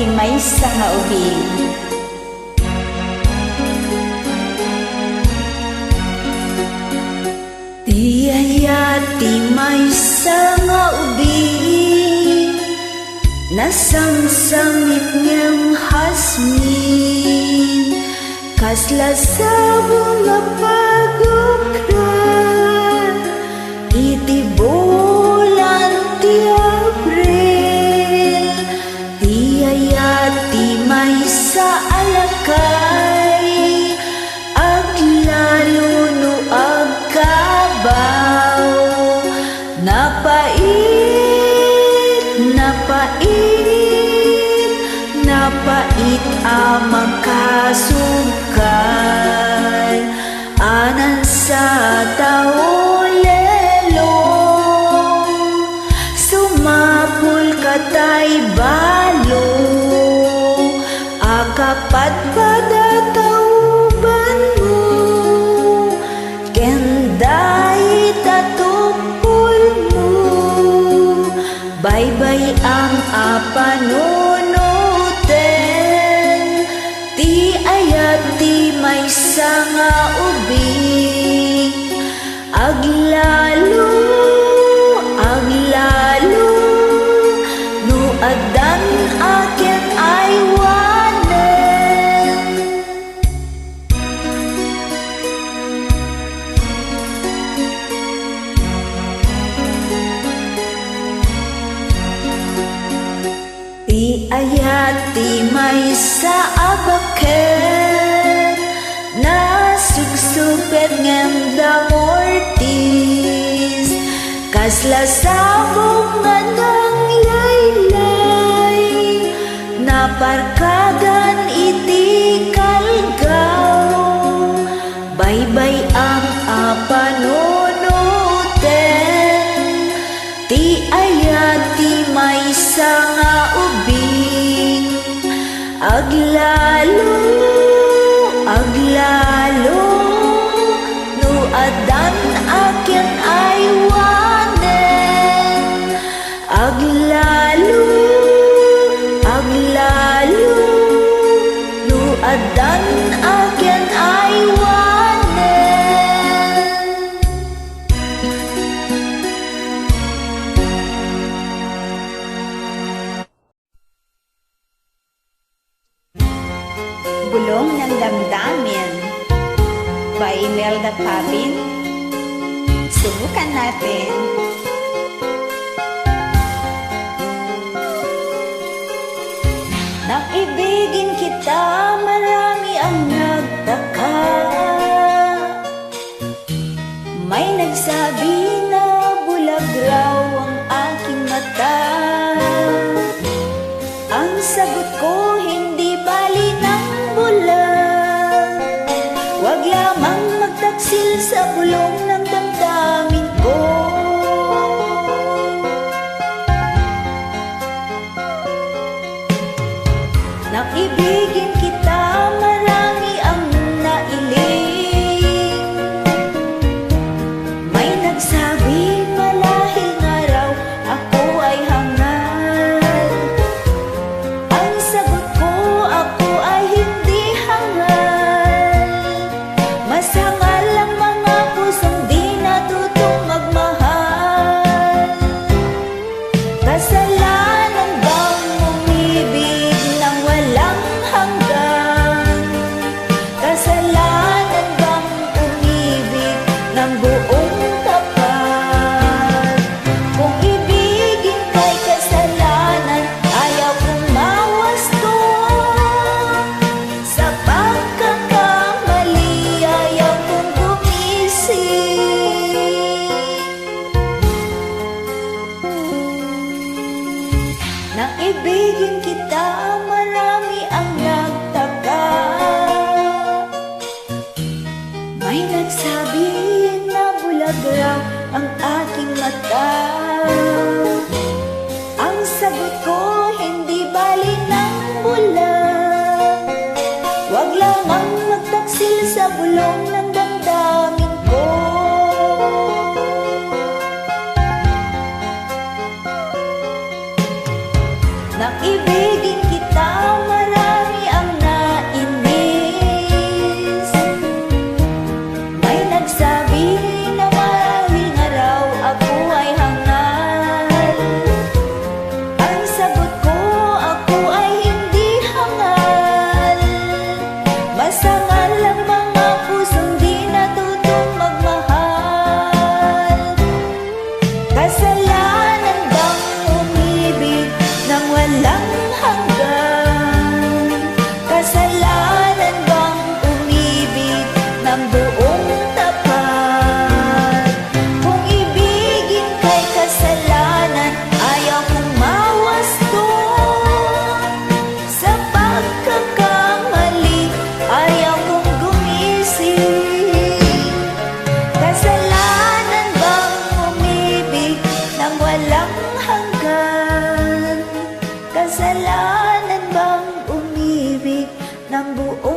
ti maysa nga ubing. Ti ayat ti maysa nga ubing, nasamsamit ngem hasmin, kasla sabong nga pagukra, iti bulan ti Abril, ti ayat ti maysa alakay, aglalo no agkabaw, napait, napait amang kasukal, anan sa taulelong, sumapul katay balo, akapat padatauban mo, kenday tatupul mo, baybay ang apanunuten, ti ayat ti maysa nga ubing, aglalo no addan aken ay wanen. Ti ayat ti maysa abaken, nasugsupet ngem da mortis, kasla sabong nga nanglaylay, naparkadan iti kalgaw, baybay ang apanunuten, ti ayat ti maysa nga ubing, aglalo no addan aken ay wanen, aglalo no addan aken ay wanen. Bulong ng Damdamin by Imelda Pabin. Subukan natin. Nang ibigin kita, marami ang nagtaka, may nagsabi na bulag raw ang aking mata. Ang sagot ko, hindi bali ng bulag, wag lamang magtaksil sa bulong ng damdamin ko. Nang ibigin kita, marami ang nailing, may nagsabi malahing araw ako ay hangal. Ang sagot ko, ako ay hindi hangal, mas hangal ang mga pusong di natutong magmahal. Kasalanan bang umibig ng walang hanggan? Kasalanan bang umibig ng buong tapat? Kung ibigin kay kasalanan, ayaw kong mawasto. Sa pagkakamali, ayaw kong gumising. Nang ibigin kita, marami ang nagtaka, may nagsabi na bulag raw ang aking mata. Ang sagot ko, hindi bali ng bulag, wag lamang magtaksil sa bulong ng damdamin ko. Nang ibigin kita, Nasangalang mga pusong di natutong magmahal. Kasalanan bang umibig nang walang hanggan? Kasalanan bang umibig ng buong tapat? Kung ibigin kay kasalanan, ayaw kong mawasto. Sa pagkakamali, ayaw kong gumising. Kasalanan bang umibig nang walang hanggan? Kasalanan bang umibig ng buong